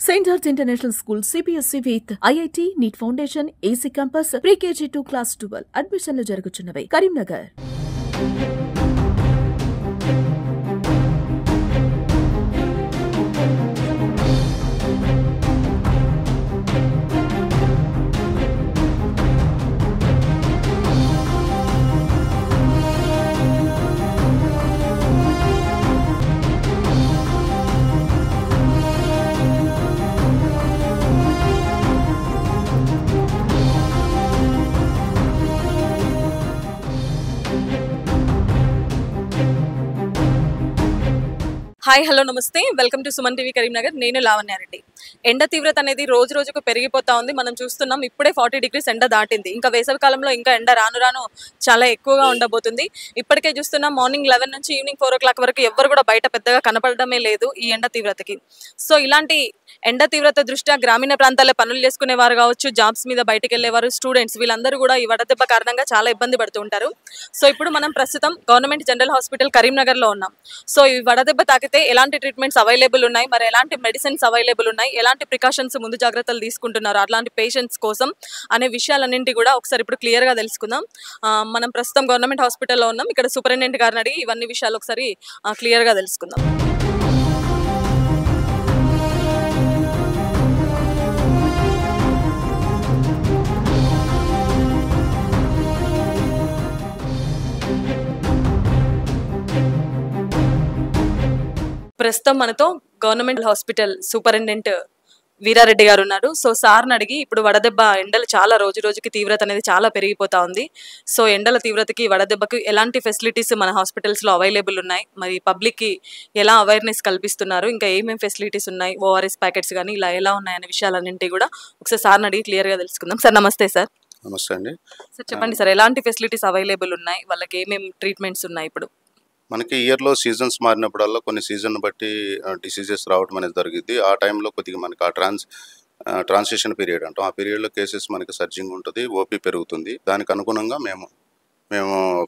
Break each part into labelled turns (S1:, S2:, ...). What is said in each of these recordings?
S1: St. Arts International School CPSC with IIT, NEET Foundation, AC Campus, Pre-KG to Class 12. Admission జరుగుతున్నవి. Karimnagar.
S2: Hi hello నమస్తే welcome to Suman TV Karimnagar. నేను లావణ్యారెడ్డి. ఎండ తీవ్రత అనేది రోజు రోజుకు పెరిగిపోతా ఉంది. మనం చూస్తున్నాం ఇప్పుడే 40 degrees ఎండ దాటింది. ఇంకా వేసవి కాలంలో ఇంకా ఎండ రాను రాను చాలా ఎక్కువగా ఉండబోతుంది. ఇప్పటికే చూస్తున్నాం మార్నింగ్ 11 నుంచి ఈవినింగ్ 4 o'clock వరకు ఎవ్వరు కూడా బయట పెద్దగా కనపడమే లేదు ఈ ఎండ తీవ్రతకి. సో ఇలాంటి ఎండ తీవ్రత దృష్ట్యా గ్రామీణ ప్రాంతాల్లో పనులు చేసుకునేవారు కావచ్చు, జాబ్స్ మీద బయటకు వెళ్ళేవారు, స్టూడెంట్స్ వీళ్ళందరూ కూడా ఈ వడదెబ్బ కారణంగా చాలా ఇబ్బంది పడుతూ ఉంటారు. సో ఇప్పుడు మనం ప్రస్తుతం గవర్నమెంట్ జనరల్ హాస్పిటల్ కరీంనగర్లో ఉన్నాం. సో ఈ వడదెబ్బ తాకితే ఎలాంటి ట్రీట్మెంట్స్ అవైలబుల్ ఉన్నాయి, మరి ఎలాంటి మెడిసిన్స్ అవైలబుల్ ఉన్నాయి, ఎలాంటి ప్రికాషన్స్ ముందు జాగ్రత్తలు తీసుకుంటున్నారు అలాంటి పేషెంట్స్ కోసం అనే విషయాలన్నింటి కూడా ఒకసారి ఇప్పుడు క్లియర్గా తెలుసుకుందాం. మనం ప్రస్తుతం గవర్నమెంట్ హాస్పిటల్లో ఉన్నాం. ఇక్కడ సూపరింటెండెంట్ గారిని అడిగి ఇవన్నీ విషయాలు ఒకసారి క్లియర్గా తెలుసుకుందాం. ప్రస్తుతం మనతో గవర్నమెంట్ హాస్పిటల్ సూపరింటెండెంట్ వీరారెడ్డి గారు ఉన్నారు. సో సార్ని అడిగి ఇప్పుడు వడదెబ్బ ఎండలు చాలా రోజు రోజుకి తీవ్రత అనేది చాలా పెరిగిపోతా ఉంది. సో ఎండల తీవ్రతకి వడదెబ్బకి ఎలాంటి ఫెసిలిటీస్ మన హాస్పిటల్స్లో అవైలబుల్ ఉన్నాయి, మరి పబ్లిక్కి ఎలా అవేర్నెస్ కల్పిస్తున్నారు, ఇంకా ఏమేమి ఫెసిలిటీస్ ఉన్నాయి, ఓఆర్ఎస్ ప్యాకెట్స్ కానీ ఇలా ఎలా ఉన్నాయనే విషయాలన్నింటి కూడా ఒకసారి సార్ని అడిగి క్లియర్గా తెలుసుకుందాం. సార్ నమస్తే. సార్
S3: నమస్తే అండి.
S2: సార్ చెప్పండి సార్, ఎలాంటి ఫెసిలిటీస్ అవైలబుల్ ఉన్నాయి, వాళ్ళకి ఏమేమి ట్రీట్మెంట్స్ ఉన్నాయి? ఇప్పుడు
S3: మనకి ఇయర్లో సీజన్స్ మారినప్పుడల్లా కొన్ని సీజన్ బట్టి డిసీజెస్ రావడం అనేది జరిగింది. ఆ టైంలో కొద్దిగా మనకి ఆ ట్రాన్సిషన్ పీరియడ్ అంటాం. ఆ పీరియడ్లో కేసెస్ మనకి సర్జింగ్ ఉంటుంది, ఓపీ పెరుగుతుంది. దానికి అనుగుణంగా మేము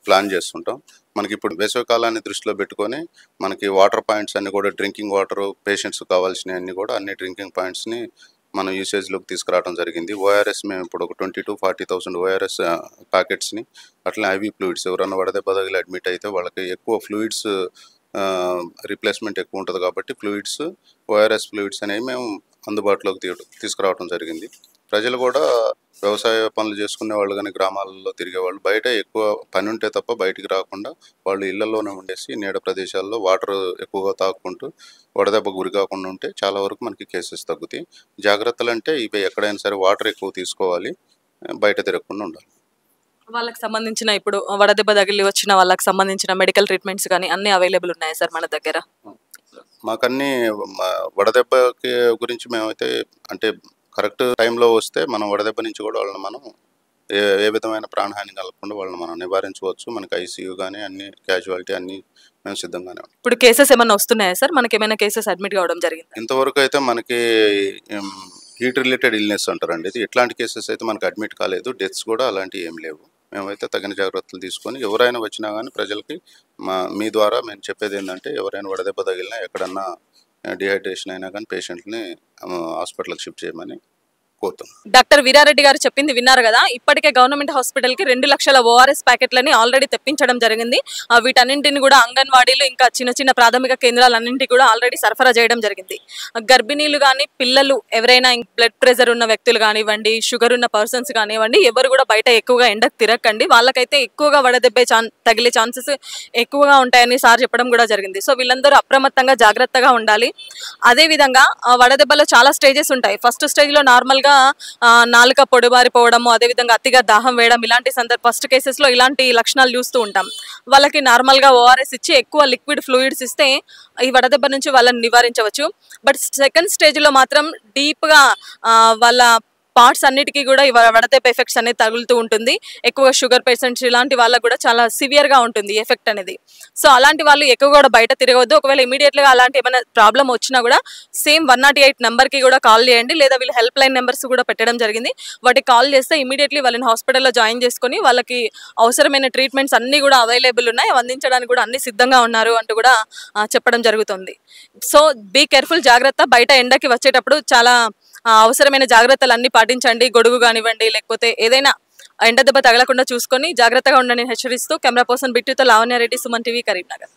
S3: ప్లాన్ చేస్తుంటాం. మనకి ఇప్పుడు వేసవికాలాన్ని దృష్టిలో పెట్టుకొని మనకి వాటర్ పాయింట్స్ అన్ని కూడా డ్రింకింగ్ వాటర్ పేషెంట్స్ కావాల్సినవి అన్ని కూడా అన్ని డ్రింకింగ్ పాయింట్స్ని మనం యూసేజ్లోకి తీసుకురావడం జరిగింది. ఓఆర్ఎస్ మేము ఇప్పుడు ఒక 20,000 to 40,000 ఓఆర్ఎస్ ప్యాకెట్స్ని, అట్లనే ఐవీ ఫ్లూయిడ్స్ ఎవరన్నా వడదెబ్బ తగిలి అడ్మిట్ అయితే వాళ్ళకి ఎక్కువ ఫ్లూయిడ్స్ రీప్లేస్మెంట్ ఎక్కువ ఉంటుంది కాబట్టి ఓఆర్ఎస్ ఫ్లూయిడ్స్ అనేవి మేము అందుబాటులోకి తీసుకురావడం జరిగింది. ప్రజలు కూడా వ్యవసాయ పనులు చేసుకునే వాళ్ళు కానీ గ్రామాలలో తిరిగే వాళ్ళు బయట ఎక్కువ పని ఉంటే తప్ప బయటికి రాకుండా వాళ్ళు ఇళ్లలోనే ఉండేసి నీడ ప్రదేశాల్లో వాటర్ ఎక్కువగా తాగుకుంటూ వడదెబ్బ గురి కాకుండా ఉంటే చాలా వరకు మనకి కేసెస్ తగ్గుతాయి. జాగ్రత్తలు అంటే ఇవి ఎక్కడైనా సరే వాటర్ ఎక్కువ తీసుకోవాలి, బయట తిరగకుండా ఉండాలి.
S2: వాళ్ళకి సంబంధించిన ఇప్పుడు వడదెబ్బ తగిలి వచ్చిన వాళ్ళకి సంబంధించిన మెడికల్ ట్రీట్మెంట్స్ కానీ అన్ని అవైలబుల్ ఉన్నాయా సార్ మన దగ్గర?
S3: మాకన్నీ వడదెబ్బకి గురించి మేమైతే అంటే కరెక్ట్ టైంలో వస్తే మనం వడదెబ్బ నుంచి కూడా వాళ్ళని మనం ఏ విధమైన ప్రాణహాని కలగకుండా వాళ్ళని మనం నివారించవచ్చు. మనకి ఐసీయూ కానీ అన్ని క్యాజువాలిటీ అన్ని మేము సిద్ధంగానే ఉన్నాం.
S2: ఇప్పుడు కేసెస్ ఏమైనా వస్తున్నాయా సార్? మనకి ఏమైనా కేసెస్ అడ్మిట్ కావడం జరిగింది?
S3: ఇంతవరకు అయితే మనకి హీట్ రిలేటెడ్ ఇల్నెస్ అంటారండి, ఇది ఇట్లాంటి కేసెస్ అయితే మనకి అడ్మిట్ కాలేదు. డెత్స్ కూడా అలాంటివి ఏం లేవు. మేమైతే తగిన జాగ్రత్తలు తీసుకొని ఎవరైనా వచ్చినా కానీ ప్రజలకి మీ ద్వారా మేము చెప్పేది ఏంటంటే ఎవరైనా వడదెబ్బ తగిలినా ఎక్కడన్నా డిహైడ్రేషన్ అయినా కానీ పేషెంట్ని హాస్పిటల్కి షిఫ్ట్ చేయమని కోరుతాం.
S2: డాక్టర్ వీరారెడ్డి గారు చెప్పింది విన్నారు కదా. ఇప్పటికే గవర్నమెంట్ హాస్పిటల్కి 2 లక్షల ఓఆర్ఎస్ ప్యాకెట్లని ఆల్రెడీ తెప్పించడం జరిగింది. వీటన్నింటిని కూడా అంగన్వాడీలు ఇంకా చిన్న చిన్న ప్రాథమిక కేంద్రాలన్నింటి కూడా ఆల్రెడీ సరఫరా చేయడం జరిగింది. గర్భిణీలు కానీ పిల్లలు ఎవరైనా బ్లడ్ ప్రెషర్ ఉన్న వ్యక్తులు కానివ్వండి, షుగర్ ఉన్న పర్సన్స్ కానివ్వండి, ఎవరు కూడా బయట ఎక్కువగా ఎండకు తిరగకండి. వాళ్ళకైతే ఎక్కువగా వడదెబ్బే తగిలే ఛాన్సెస్ ఎక్కువగా ఉంటాయని సార్ చెప్పడం కూడా జరిగింది. సో వీళ్ళందరూ అప్రమత్తంగా జాగ్రత్తగా ఉండాలి. అదేవిధంగా వడదెబ్బలో చాలా స్టేజెస్ ఉంటాయి. ఫస్ట్ స్టేజ్లో నార్మల్గా నాలుక పొడిబారిపోవడము, అదేవిధంగా అతిగా దాహం వేయడం, ఇలాంటి ఫస్ట్ కేసెస్లో ఇలాంటి లక్షణాలు చూస్తూ ఉంటాం. వాళ్ళకి నార్మల్గా ఓఆర్ఎస్ ఇచ్చి ఎక్కువ లిక్విడ్ ఫ్లూయిడ్స్ ఇస్తే ఈ వడదెబ్బ నుంచి వాళ్ళని నివారించవచ్చు. బట్ సెకండ్ స్టేజ్లో మాత్రం డీప్గా వాళ్ళ పార్ట్స్ అన్నిటికీ కూడా ఈ వడదెబ్బ ఎఫెక్ట్స్ అనేది తగులుతూ ఉంటుంది. ఎక్కువగా షుగర్ పేషెంట్స్ ఇలాంటి వాళ్ళకు కూడా చాలా సివియర్గా ఉంటుంది ఈ ఎఫెక్ట్ అనేది. సో అలాంటి వాళ్ళు ఎక్కువ కూడా బయట తిరగవద్దు. ఒకవేళ ఇమీడియట్గా అలాంటి ఏమైనా ప్రాబ్లం వచ్చినా కూడా సేమ్ 108 నెంబర్కి కూడా కాల్ చేయండి, లేదా వీళ్ళు హెల్ప్ లైన్ నెంబర్స్ కూడా పెట్టడం జరిగింది. వాటికి కాల్ చేస్తే ఇమీడియట్లీ వాళ్ళని హాస్పిటల్లో జాయిన్ చేసుకొని వాళ్ళకి అవసరమైన ట్రీట్మెంట్స్ అన్నీ కూడా అవైలబుల్ ఉన్నాయి, అందించడానికి కూడా అన్ని సిద్ధంగా ఉన్నారు అంటూ కూడా చెప్పడం జరుగుతుంది. సో బీ కేర్ఫుల్, జాగ్రత్త. బయట ఎండకి వచ్చేటప్పుడు చాలా అవసరమైన జాగ్రత్తలు అన్ని పాటించండి. గొడుగు కానివ్వండి, లేకపోతే ఏదైనా ఎండ దెబ్బ తగలకుండా చూసుకొని జాగ్రత్తగా ఉండండి హెచ్చరిస్తూ camera person బిట్టుతో Lavanya Reddy, Suman TV, Karimnagar.